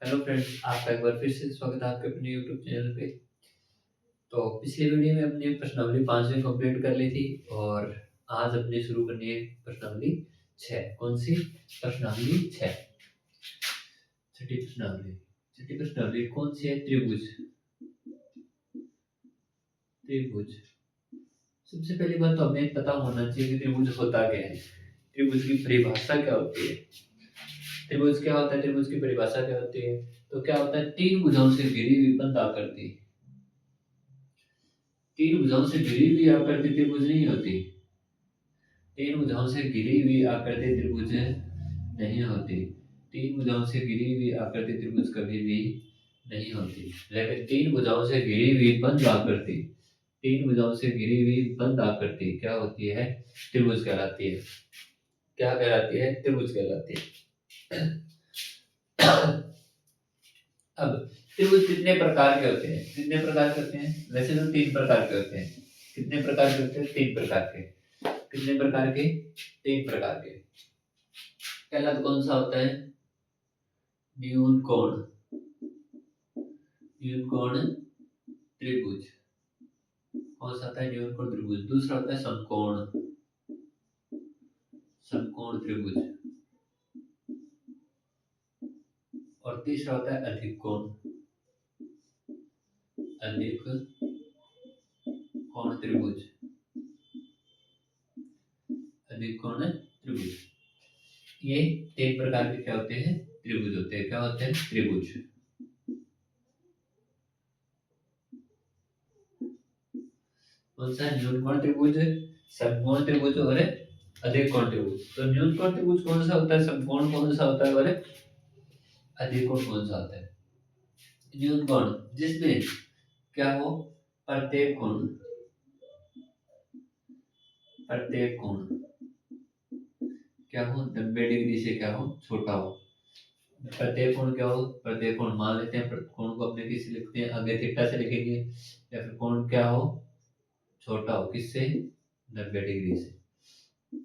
Hello friends, आपका एक बार फिर से स्वागत है आपके अपने यूट्यूब चैनल पे। तो पिछली वीडियो में अपनी प्रश्नावली 5वीं कंप्लीट कर ली थी और आज अपनी शुरू करनी है प्रश्नावली 6। कौन सी? प्रश्नावली 6। छठी प्रश्नावली कौन सी है? त्रिभुज। त्रिभुज। सबसे पहली बात तो हमें पता होना चाहिए कि त्रिभुज होता क्या है, त्रिभुज की परिभाषा क्या होती है। त्रिभुज क्या होता है, त्रिभुज की परिभाषा क्या होती है? तो क्या होता है, तीन भुजाओं से घिरी हुई बंद आकृति। तीन भुजाओं से घिरी हुई आकृति त्रिभुज नहीं होती। तीन भुजाओं से घिरी हुई आकृति त्रिभुज नहीं होती। तीन भुजाओं से घिरी हुई आकृति त्रिभुज कभी भी नहीं होती। लेकिन तीन भुजाओं से घिरी हुई बंद आकृति, तीन भुजाओं से घिरी हुई बंद आकृति क्या होती है? त्रिभुज कहलाती है। क्या कहलाती है? त्रिभुज कहलाती है। अब त्रिभुज कितने प्रकार के होते हैं? कितने प्रकार के होते हैं? वैसे तो तीन प्रकार के होते हैं। कितने प्रकार के होते हैं? तीन प्रकार के। कितने प्रकार के? तीन प्रकार के। पहला तो कौन सा होता है? न्यून कोण। न्यून कोण त्रिभुज। कौन सा होता है? न्यून कोण त्रिभुज। दूसरा होता है समकोण। समकोण त्रिभुज। और तीसरा होता है अधिक कोण। अधिक कोण त्रिभुज। अधिक कोण त्रिभुज। ये तीन प्रकार के क्या होते हैं? त्रिभुज होते हैं। क्या होते हैं? त्रिभुज। कौन सा? न्यून कोण त्रिभुज, समकोण त्रिभुज और अधिक कोण त्रिभुज। तो न्यून कोण त्रिभुज कौन सा होता है, समकोण कौन सा होता है और अधिक कोण कौन सा होता है? न्यून कोण जिसमें क्या हो, प्रत्येक कोण, प्रत्येक कोण क्या हो, 90 डिग्री से क्या हो, छोटा हो। प्रत्येक कोण क्या हो? प्रत्येक कोण मान लेते हैं, कोण को अपने किसी लिखते हैं, आगे थीटा से लिखेंगे। या फिर कोण क्या हो, छोटा हो किससे? 90 डिग्री से।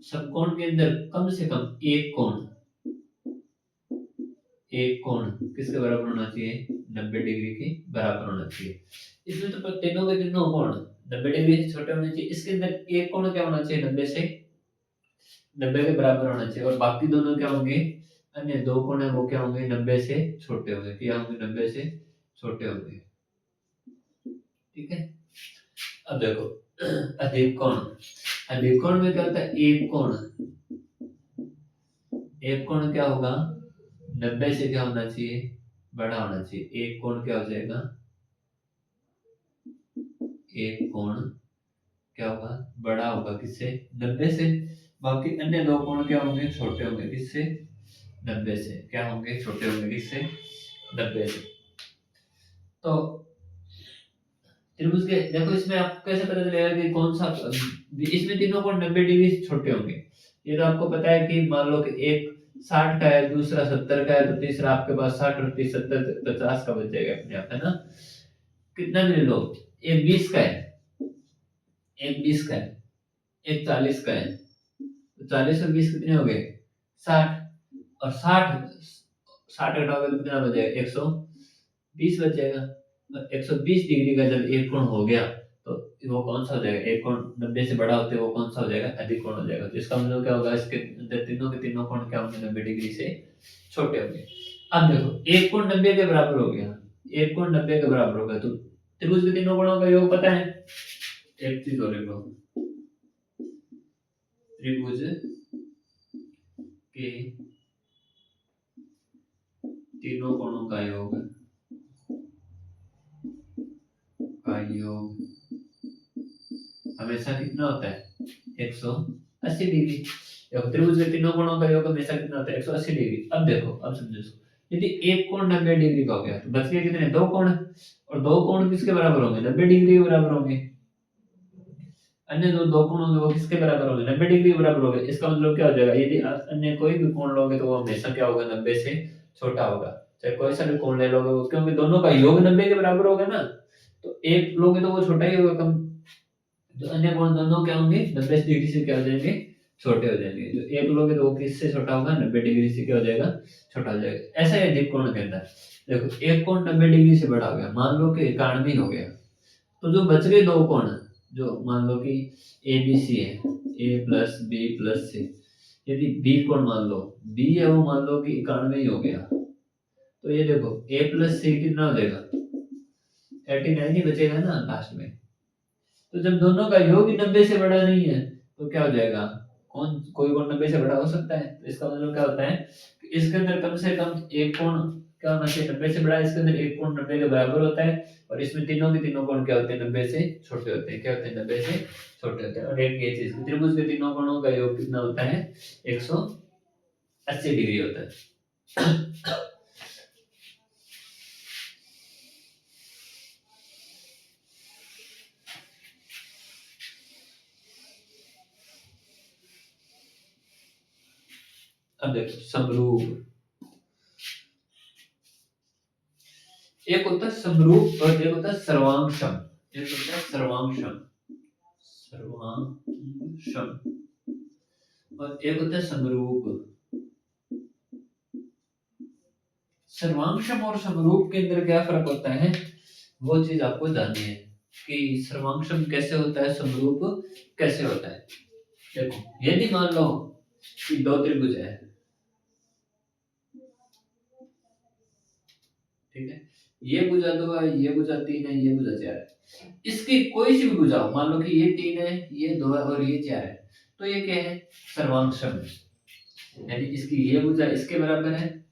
समकोण के अंदर कम से कम एक कोण, एक कोण किसके बराबर होना चाहिए? 90 डिग्री के बराबर होना चाहिए। इसमें तो तीनों के तीनों कोण 90 डिग्री से छोटे होने चाहिए। इसके अंदर एक कोण क्या होना चाहिए? 90 के बराबर होना चाहिए। और बाकी दोनों क्या होंगे? अन्य दो कोण है वो क्या होंगे? 90 से छोटे होंगे। क्या होंगे? 90 से छोटे होंगे। ठीक है। अब देखो अधिक कोण। अधिक कोण में क्या होता है? एक कोण, एक कोण क्या होगा? 90 से क्या होना चाहिए? बड़ा होना चाहिए। एक कोण क्या हो जाएगा? एक कोण क्या होगा? बड़ा होगा किससे? 90 से। बाकी अन्य दो कोण क्या होंगे? छोटे होंगे किससे? 90 से। क्या होंगे? छोटे होंगे किससे? 90 से। तो त्रिभुज के देखो, इसमें आपको कैसे पता चलेगा कि कौन सा? इसमें तीनों कोण 90 डिग्री से छोटे होंगे। ये तो आपको पता है कि मान लो कि एक 60 का है, दूसरा 70 का है, तो तीसरा आपके पास 60 और 30 70 50 का बच जाएगा अपने आप, है ना? कितना भी ले लो, एक 20 का है, एक 20 का है, एक 40 का है, तो 40 और 20 कितने हो गए? 60। और 60 घटाओगे तो कितना बच जाएगा? 120 बच जाएगा। 120 डिग्री का जब एक कोण हो गया तो वो कौन सा हो जाएगा? एक कोण 90 से बड़ा होते वो कौन सा हो जाएगा? अधिक कोण हो जाएगा। तो इसका मतलब क्या होगा? इसके अंदर तीनों के तीनों कोण क्या होंगे? 90 डिग्री से छोटे होंगे। अब देखो, एक कोण 90 के बराबर हो गया, एक कोण 90 के बराबर हो गया, तो त्रिभुज के तीनों कोणों का योग पता है। एक चीज और लिख लो, त्रिभुज के तीनों कोणों का योग, हमेशा कितना होता है? 180 डिग्री। देखो, त्रिभुज के तीनों कोणों का योग हमेशा कितना होता है? 180 डिग्री। अब देखो, अब समझो इसको। यदि एक कोण 90 डिग्री का हो गया तो बच गए कितने? दो कोण। और दो कोण किसके बराबर होंगे? 90 डिग्री के बराबर होंगे। अन्य दो कोण होंगे वो किसके बराबर होंगे? 90 डिग्री के बराबर होंगे। इसका मतलब क्या हो जाएगा? यदि आप अन्य कोई भी कोण लोगे तो वो हमेशा क्या होगा? 90 से छोटा होगा। चाहे कोई सा भी कोण ले लोगे, क्योंकि दोनों का योग 90 के बराबर होगा ना, तो एक लोगे तो वो छोटा ही होगा, कम। तो अन्य कोण दोनों क्या होंगे? 90 डिग्री से क्या हो जाएंगे? छोटे हो जाएंगे। जो एक लोगे तो वो किससे छोटा होगा, 90 डिग्री से क्या हो जाएगा, छोटा हो जाएगा। ऐसा है अधिक कोण के अंदर। देखो एक कोण 90 डिग्री से बड़ा हो गया, मान लो कि 91 हो गया, तो जो बच गए दो कोण, जो मान लो कि ए बी सी है, ए प्लस बी प्लस सी, यदि बी कोण मान लो बी है, वो मान लो कि 91 ही हो गया, तो ये देखो ए प्लस सी कितना हो जाएगा, 89 ही बचेगा ना लास्ट में। तो जब दोनों का योग ही 90 से बड़ा नहीं है तो क्या हो जाएगा, कौन कोई कोण 90 से बड़ा हो सकता है। तो इसका मतलब क्या होता है कि इसके अंदर कम से कम एक कोण क्या होना चाहिए, 90 से बड़ा। इसके अंदर एक कोण 90 के बराबर होता है, और इसमें तीनों के तीनों कोण क्या होते हैं, 90 से छोटे होते हैं। क्या होते हैं, 90 से छोटे होते हैं। और एक ये चीज, त्रिभुज के तीनों कोणों का योग कितना होता है, 180 डिग्री होता है। अब देखो समरूप, एक होता है समरूप और एक होता है सर्वांशम। एक होता है सर्वांशम, सर्वांशम, और एक होता है समरूप। सर्वांशम और समरूप के अंदर क्या फर्क होता है, वो चीज आपको जाननी है कि सर्वांशम कैसे होता है, समरूप कैसे होता है। देखो यदि मान लो कि दो त्रिभुज है, ठीक है, ये भुजा 2 है, ये भुजा 3 है, ये भुजा 4 है, इसकी कोई सी भी भुजा हो, मान लो कि ये 3 है, ये 2 है और ये 4 है, तो ये क्या है, सर्वांशम है। यानी इसकी ये भुजा इसके बराबर है,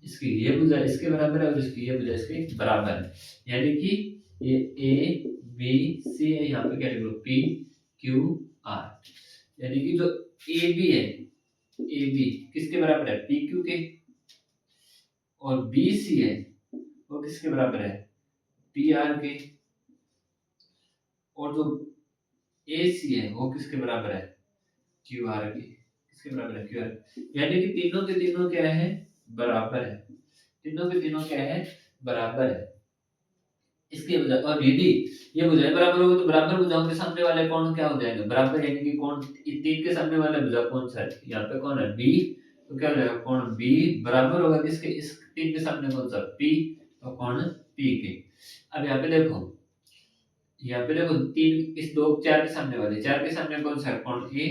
इसकी ये भुजा इसके बराबर है, और इसकी ये भुजा इसके बराबर है। यानी कि ये ए बी सी है, यहाँ पे क्या लिख लो पी क्यू आर। यानी कि जो ए बी है, ए बी किसके बराबर है, पी क्यू के, और बी सी है वो किसके बराबर है, पी आर के, और जो ए सी है वो किसके बराबर है, क्यू आर के। किसके बराबर है, क्यू आर। यानी कि तीनों के तीनों क्या है, बराबर है। तीनों के तीनों क्या है, बराबर है। इसके बजाय, और यदि ये भुजाएं बराबर होगी तो बराबर भुजाओं के सामने वाले कोण क्या हो जाएंगे, बराबर। यानी कि कोण 3 के सामने वाला भुजा कौन सा है, यहाँ पे कौन है, बी, तो क्या हो जाएगा, कोण बी बराबर होगा किसके, इस 3 के सामने कौन सा, पी, तो कोण पी के। अब यहाँ पे देखो, यहाँ पे देखो 3 इस 2 4 के सामने वाले, 4 के सामने कौन सा है, कोण ए,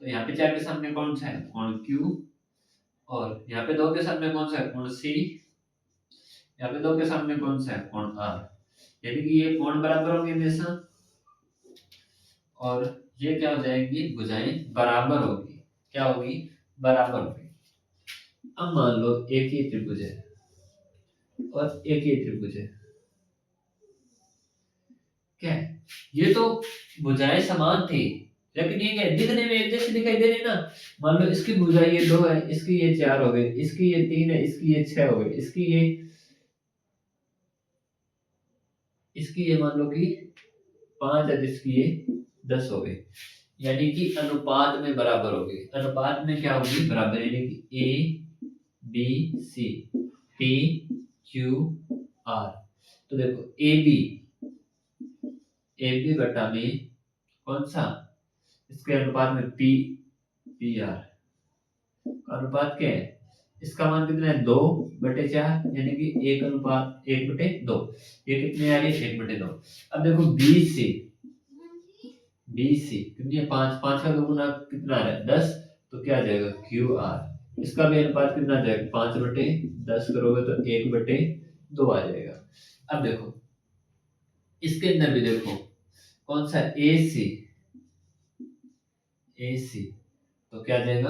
तो यहाँ पे 4 के सामने कौन सा है, कोण क्यू, और यहाँ पे 2 के सामने कौन सा है, कोण सी, यहाँ पे 2 के सामने कौन सा है, कोण आर। यानी कि ये कोण बराबर होंगे हमेशा, और ये क्या हो जाएंगी, भुजाएं बराबर होगी। क्या होगी, बराबर होगी। अब मान लो एक ही त्रिभुज है और एक ही त्रिभुज है, क्या है, ये तो भुजाएं समान थी, लेकिन ये क्या है, दिखने में एक जैसे दिखाई दे रही ना। मान लो इसकी भुजा ये 2 है, इसकी ये 4 हो गई, इसकी ये 3 है, इसकी ये 6 हो गई, इसकी ये मान लो कि 5 है, इसकी ये 10 हो गई। यानी कि अनुपात में बराबर होगी। अनुपात में क्या होगी, बराबर। यानी कि A B C P Q R. तो देखो ए बी बटा में कौन सा, इसके अनुपात में पी पी आर का अनुपात क्या है, इसका मान कितना है, 2/4, यानी कि 1:1/2। ये कितने आ रही है, 1/2। अब देखो बी सी कितनी है, 5, 5 का गुना कितना आ रहा है, 10, तो क्या आ जाएगा, क्यू आर। इसका भी अनुपात कितना आ जाएगा, 5/10 करोगे तो 1/2 आ जाएगा। अब देखो इसके अंदर भी देखो कौन सा, ए सी, तो क्या आ जाएगा,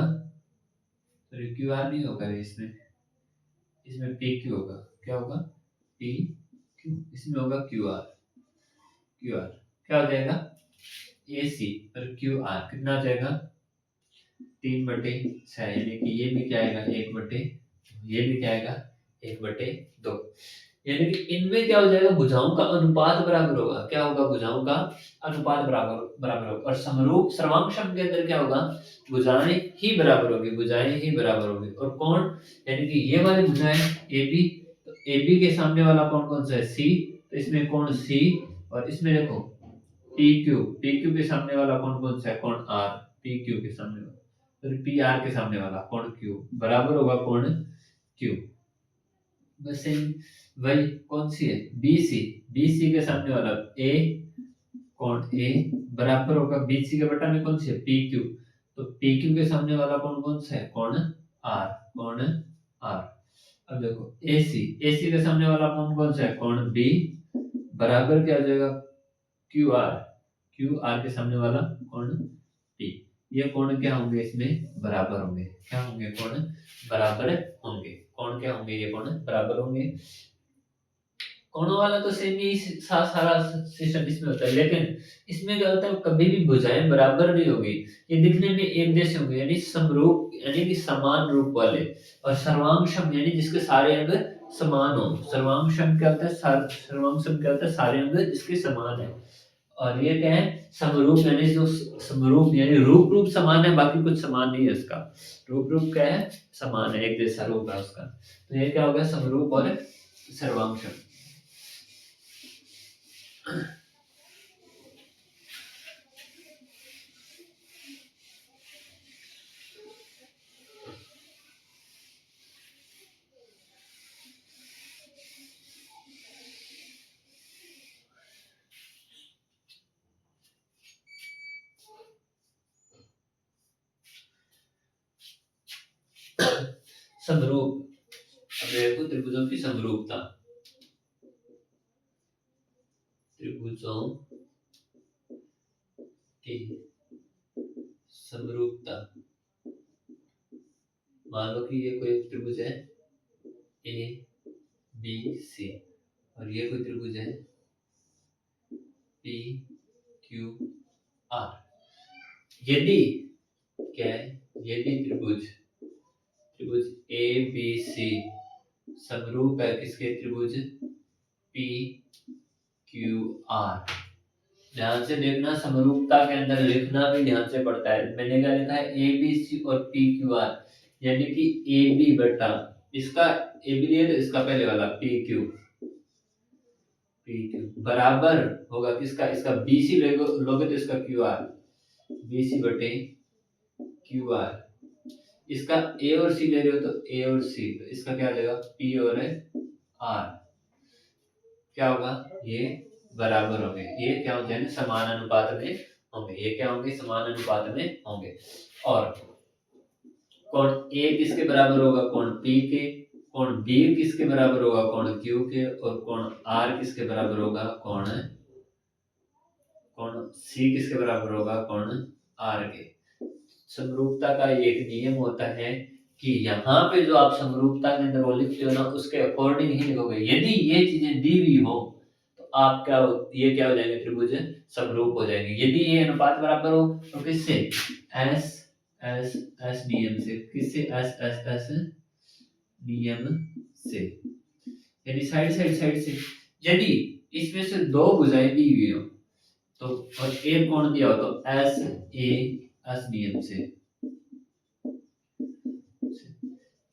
तो क्यू आर नहीं होगा इसमें पी क्यू होगा। क्या होगा, पी क्यू, इसमें होगा क्यू आर। क्या हो जाएगा, ए सी और क्यू आर कितना आ जाएगा, 3/6। यानी कि ये भी क्या आएगा, 1/, ये भी क्या आएगा, 1/2। यानी कि इनमें क्या हो जाएगा, भुजाओं का अनुपात बराबर होगा। क्या होगा, भुजाओं का अनुपात बराबर बराबर होगा। और समरूप सर्वांशम के अंदर क्या होगा, भुजाएं ही बराबर होगी। और कौन, यानी कि ये वाली भुजाएं ए बी, तो ए बी के सामने वाला कौन कौन सा है, सी, तो इसमें कौन सी, और इसमें देखो पी क्यू के सामने वाला कौन कौन सा है, कौन आर। पी क्यू के सामने वाला, फिर पी आर के सामने वाला कोण क्यू बराबर होगा कोण क्यू। बस वही कौन सी है, बी सी, बी सी के सामने वाला ए, कोण ए बराबर होगा बी सी के बटा में कौन सी है, पी क्यू, तो पी क्यू के सामने वाला कोण कौन सा है, कोण आर, कोण आर। अब देखो ए सी के सामने वाला कोण कौन सा है, कोण बी बराबर क्या हो जाएगा, क्यू आर के सामने वाला कोण पी। ये कोण क्या होंगे, इसमें बराबर होंगे, क्या होंगे, कोण बराबर होंगे, कोण क्या होंगे, ये कोण बराबर होंगे। कोणों वाला तो सेम ही सारा सिस्टम इसमें होता है, लेकिन इसमें क्या होता है, कभी भी भुजाएं बराबर नहीं होगी, ये दिखने में एक जैसे होंगे, यानी समरूप यानी कि समान रूप वाले। और सर्वांशम यानी जिसके सारे अंग समान हो, सर्वांशम क्या होता है, सर्वांशम क्या होता है, सारे अंग जिसके समान है। और ये क्या है, समरूप यानी जो समरूप यानी रूप समान है, बाकी कुछ समान नहीं है इसका, रूप क्या है, समान है, एक जैसा रूप है उसका। तो ये क्या हो गया, समरूप और सर्वांशम। समरूप, अब देखो त्रिभुजों की समरूपता, त्रिभुजों की समरूपता। मान लो कि ये कोई त्रिभुज है ए बी सी, और ये कोई त्रिभुज है पी क्यू आर। यदि क्या है, यदि त्रिभुज ए बी सी समरूप है किसके, त्रिभुज पी क्यू आर। ध्यान से देखना, समरूपता के अंदर लिखना भी ध्यान से पड़ता है। मैंने क्या लिखा है, ए बी सी और पी क्यू आर, यानी कि ए बी बटा इसका ए बी लिए तो इसका पहले वाला पी क्यू बराबर होगा किसका, इसका बी सी लोगे तो इसका क्यू आर, बी सी बटे क्यू आर। इसका ए और सी ले रहे हो तो ए और सी, तो इसका क्या आ जाएगा, पी और आर। क्या होगा, ये बराबर होंगे, ये क्या हो जाएंगे, समान अनुपात में होंगे, ये क्या होंगे, समान अनुपात में होंगे। और कोण ए किसके बराबर होगा, कोण पी के, कोण बी किसके बराबर होगा, कोण क्यू के, और कोण आर किसके बराबर होगा, कोण सी किसके बराबर होगा, कोण आर के। समरूपता का एक नियम होता है कि यहाँ पे जो आप समरूपता के अंदर वो लिखते हो ना, उसके अकॉर्डिंग ही लिखोगे। यदि ये चीजें दी हुई हो तो आप ये क्या हो जाएंगे, त्रिभुज समरूप हो जाएंगे। यदि ये अनुपात बराबर हो तो किससे, एस एस एस नियम से, किससे, एस एस एस नियम से, यानी साइड से। यदि इसमें से दो भुजाएं दी हुई हो तो, और एक कोण दिया हो तो एस ए एस नियम से,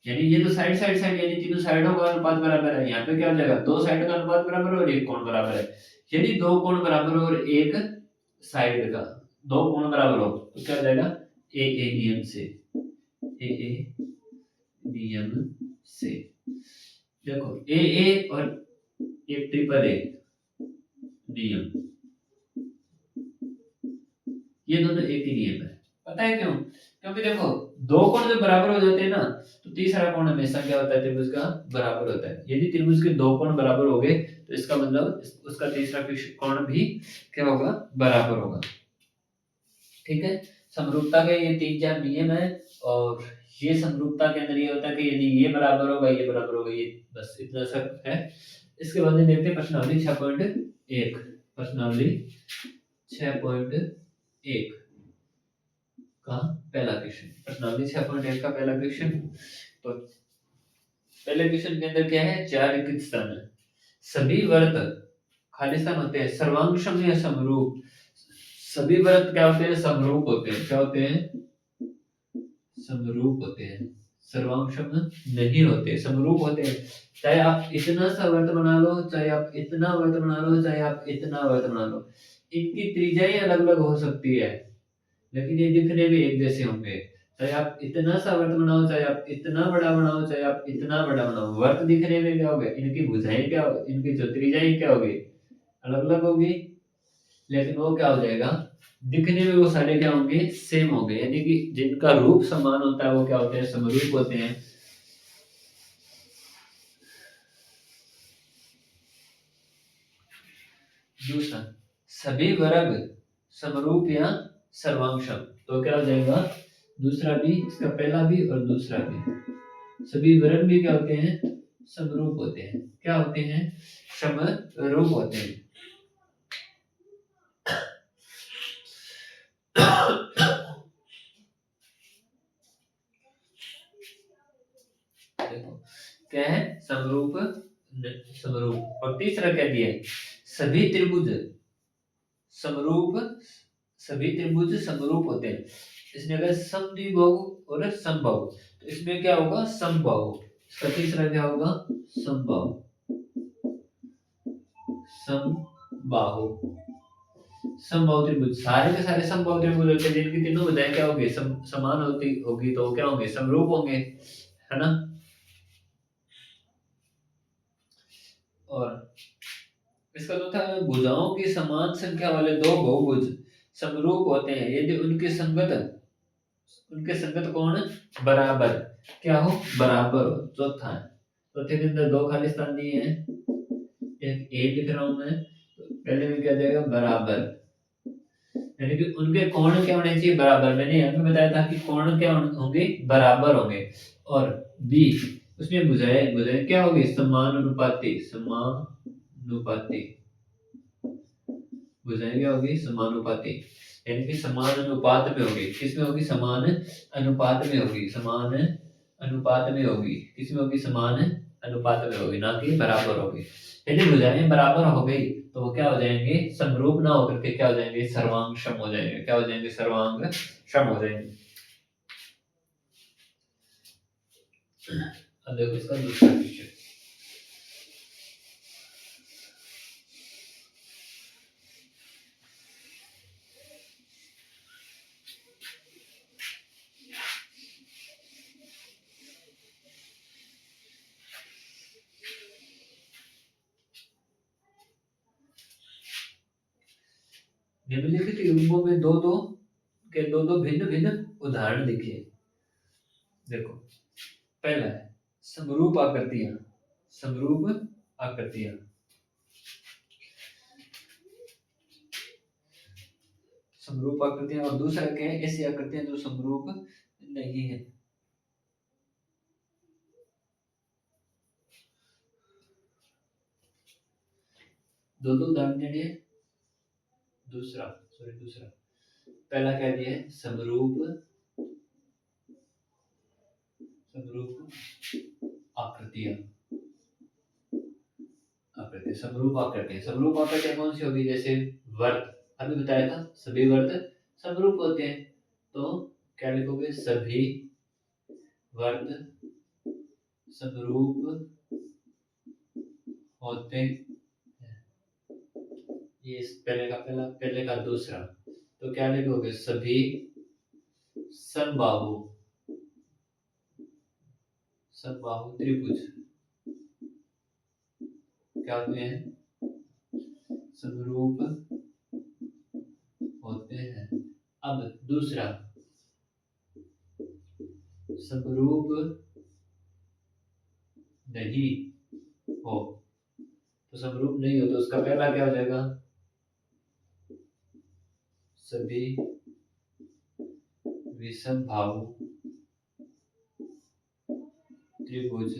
यानी ये तो साइड यानी तीनों साइडों का अनुपात बराबर है। यहाँ पे क्या हो जाएगा, दो साइड का अनुपात बराबर है और एक कोण बराबर है। यदि दो कोण बराबर हो और एक साइड का दो कोण बराबर हो तो क्या हो जाएगा, ए नियम से, ए नियम से। देखो ए और एक ट्रिपल ए नियम, ये दोनों एक ही नियम है। पता है क्यों, क्योंकि देखो दो कोण जब बराबर हो जाते हैं ना, तो तीसरा कोण हमेशा क्या होता है, त्रिभुज का बराबर होता है। यदि त्रिभुज के दो कोण बराबर हो गए तो इसका मतलब उसका तीसरा कोण भी क्या होगा, बराबर होगा। ठीक है, समरूपता के ये 3-4 नियम है। और ये समरूपता के अंदर ये होता है कि यदि ये बराबर होगा, ये बराबर होगा, ये बस इतना सा है। इसके बाद में देखते हैं प्रश्नावली 6.1, प्रश्नावली 6.1 का पहला क्वेश्चन, प्रश्नावली 6.1 का पहला क्वेश्चन। तो पहले क्वेश्चन के अंदर क्या है, 4 रिक्त स्थान है, सभी वृत्त खाली स्थान होते हैं, सर्वांशम या समरूप। सभी वृत्त क्या होते हैं, समरूप होते हैं। क्या होते हैं, समरूप होते हैं, सर्वांशम नहीं होते, समरूप होते हैं। चाहे आप इतना सा वृत्त बना लो, चाहे आप इतना वृत्त बना लो, चाहे आप इतना वृत्त बना लो, इनकी त्रिज्याएं अलग अलग हो सकती है, लेकिन ये दिखने में एक जैसे होंगे। चाहे आप इतना सा वर्त बनाओ, चाहे आप इतना बड़ा बनाओ, चाहे आप इतना बड़ा बनाओ, वर्त दिखने में क्या होगा, इनकी भुजाएं क्या हो, इनकी जो त्रिज्याएं क्या होगी, अलग अलग होगी। लेकिन वो क्या हो जाएगा, दिखने में वो सारे क्या होंगे, सेम होंगे, यानी कि जिनका रूप समान होता है वो क्या होते हैं, समरूप होते हैं। दूसरा, सभी वर्ग समरूप या सर्वांशम, तो क्या हो जाएगा, दूसरा भी, इसका पहला भी और दूसरा भी, सभी वर्ग भी क्या होते हैं, समरूप होते हैं। क्या होते हैं, समरूप होते हैं। देखो क्या है, समरूप, समरूप। और तीसरा क्या दिया है, सभी त्रिभुज समरूप, सभी त्रिभुज समरूप होते हैं। इसमें अगर समद्विबाहु और समबाहु, तो इसमें क्या होगा, समबाहु। इसका तीसरा क्या होगा, समबाहु, समबाहु। समबाहु त्रिभुज, सारे के सारे समबाहु त्रिभुज होते हैं, जिनकी तीनों भुजाएं क्या होगी, समान होती होगी, तो क्या होंगे, समरूप होंगे, है ना। और इसका चौथा है, भुजाओं की समान संख्या वाले दो बहुभुज समरूप होते हैं यदि उनके संगत कोण बराबर क्या हो, बराबर हो। चौथा है, चौथे के अंदर दो खाली स्थान दिए हैं, एक ए लिख रहा हूं मैं, तो पहले में क्या जाएगा, बराबर, यानी कि उनके कोण क्या होने चाहिए, बराबर। मैंने यहाँ पे बताया था कि कोण क्या होंगे, बराबर होंगे। और बी, उसमें भुजाएं भुजाएं क्या होगी, समानुपाती, समानुपाती, भुजाएं क्या होगी, समानुपाती, यानी कि समान अनुपात में होगी। किसमें होगी, समान अनुपात में होगी, समान अनुपात में होगी, किसमें होगी, समान अनुपात में होगी, ना कि बराबर होगी। यदि भुजाएं बराबर हो गई तो वो क्या हो जाएंगे, समरूप ना होकर के क्या हो जाएंगे, सर्वांगसम हो जाएंगे। क्या हो जाएंगे, सर्वांगसम हो जाएंगे। अब देखो इसका दूसरा क्वेश्चन, निम्नलिखित युग्मों में दो दो भिन्न भिन्न उदाहरण लिखिए। देखो पहला है समरूप आकृतियां, समरूप आकृतियां, समरूप आकृतियां। और दूसरा क्या है, ऐसी आकृतियां जो समरूप नहीं है। दो दो उदाहरण देने, दूसरा पहला क्या दिया है, समरूप, समरूप आकृतियां, आकृति, समरूप आकृतियां। समरूप आकृतियां कौन सी होगी, जैसे वर्त, अभी बताया था सभी वर्त समरूप होते हैं, तो क्या लिखोगे, सभी वर्त समरूप होते हैं। ये इस पहले का पहला, पहले का दूसरा, तो क्या लिखोगे, सभी समबाहु, समबाहु त्रिभुज क्या होते हैं, समरूप होते हैं। अब दूसरा, समरूप नहीं हो, तो समरूप नहीं हो तो उसका पहला क्या हो जाएगा, सभी विषमबाहु त्रिभुज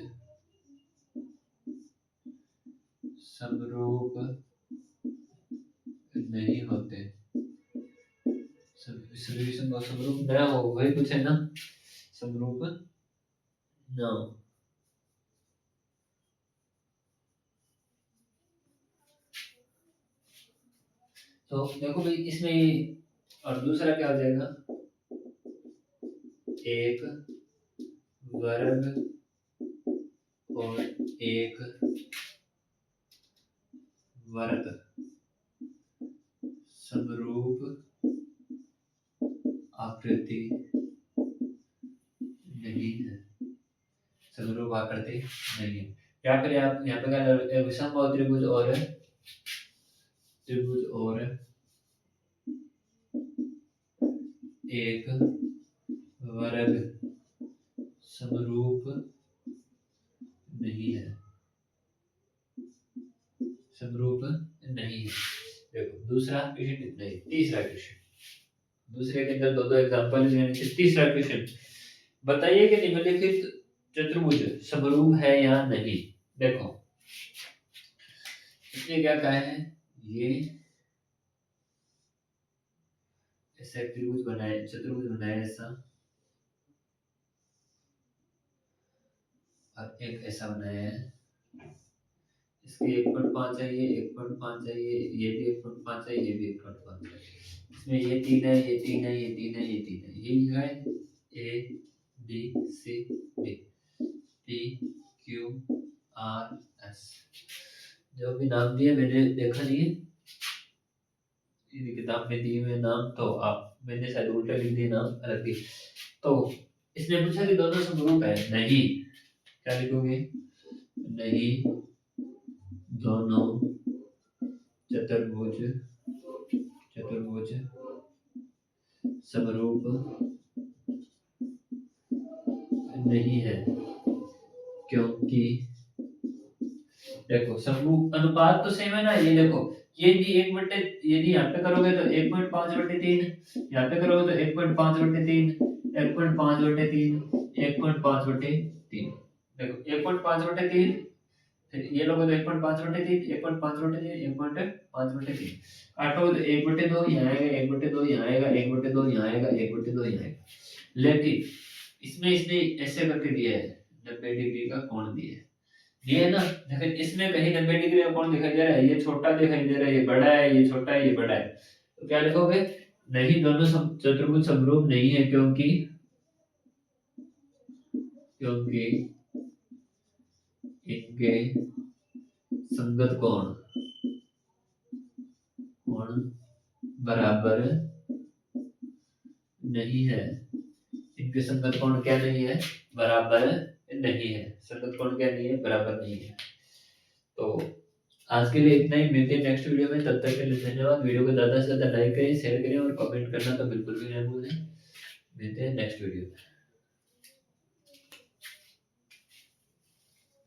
समरूप नहीं होते, सभी विषमबाहु समरूप न हो, वही कुछ है ना, समरूप न हो। तो देखो भाई इसमें, और दूसरा क्या हो जाएगा, एक वर्ग और एक वर्ग समरूप आकृति नहीं है, समरूप आकृति नहीं है। या फिर आप यहाँ पे क्या समबाहु त्रिभुज और एक वर्ग समरूप नहीं है, समरूप नहीं है। देखो दूसरा क्वेश्चन इतना ही। तीसरा क्वेश्चन, दूसरे के अंदर दो एग्जांपल लेने से तीसरा क्वेश्चन, बताइए कि निम्नलिखित चतुर्भुज समरूप है या नहीं। देखो इसने क्या कहा है, ये ऐसा त्रिभुज बनाए, चतुर्भुज बनाया ऐसा, और एक ऐसा बनाया है, इसके 1.5 चाहिए, 1.5 चाहिए, ये भी 1.5 चाहिए, ये भी 1.5 चाहिए। इसमें ये 3 है, ये 3 है, ये 3 है, ये 3 है, ये लिखा है A B C D P Q R S। जो भी नाम दिए मैंने देखा नहीं है, ये किताब में दिए हुए नाम, तो आप मैंने शायद उल्टा लिख दिए नाम अलग दिए। तो इसने पूछा कि दोनों समरूप है, नहीं, क्या लिखोगे, नहीं दोनों चतुर्भुज समरूप नहीं है, क्योंकि देखो समरूप अनुपात तो सेम है ना। ये देखो ये भी 1/, यदि यहाँ पे करोगे तो 1.5/3, यहाँ पे करोगे तो 1.5/3, 1.5/3, 1.5/3। देखो 1.5/3, फिर ये लोग तो 1.5/3, 1.5/3, 1.5/3 काटोगे तो 1/2 यहाँ आएगा, 1/2 यहाँ आएगा, 1/2 यहाँ आएगा, 1/2 यहाँ आएगा। लेकिन इसमें इसने ऐसे करके दिया है, 90 डिग्री का कोण दिया है, ये है ना। लेकिन इसमें कहीं 90 डिग्री का कोण दिखाई दे रहा है, ये छोटा दिखाई दे रहा है, ये बड़ा है, ये छोटा है, ये बड़ा है। तो क्या लिखोगे, नहीं दोनों चतुर्भुज समरूप नहीं है, क्योंकि इनके संगत कोण बराबर नहीं है। इनके संगत कोण क्या नहीं है, बराबर नहीं है। संगत कोण क्या नहीं है, बराबर नहीं है। तो आज के लिए इतना ही, मिलते हैं नेक्स्ट वीडियो में। तब तक के लिए धन्यवाद। वीडियो को ज़्यादा से ज़्यादा लाइक करें, शेयर करें और कमेंट करना तो बिल्कुल भी नहीं भूलें। मिलते हैं नेक्स्ट वीडियो में।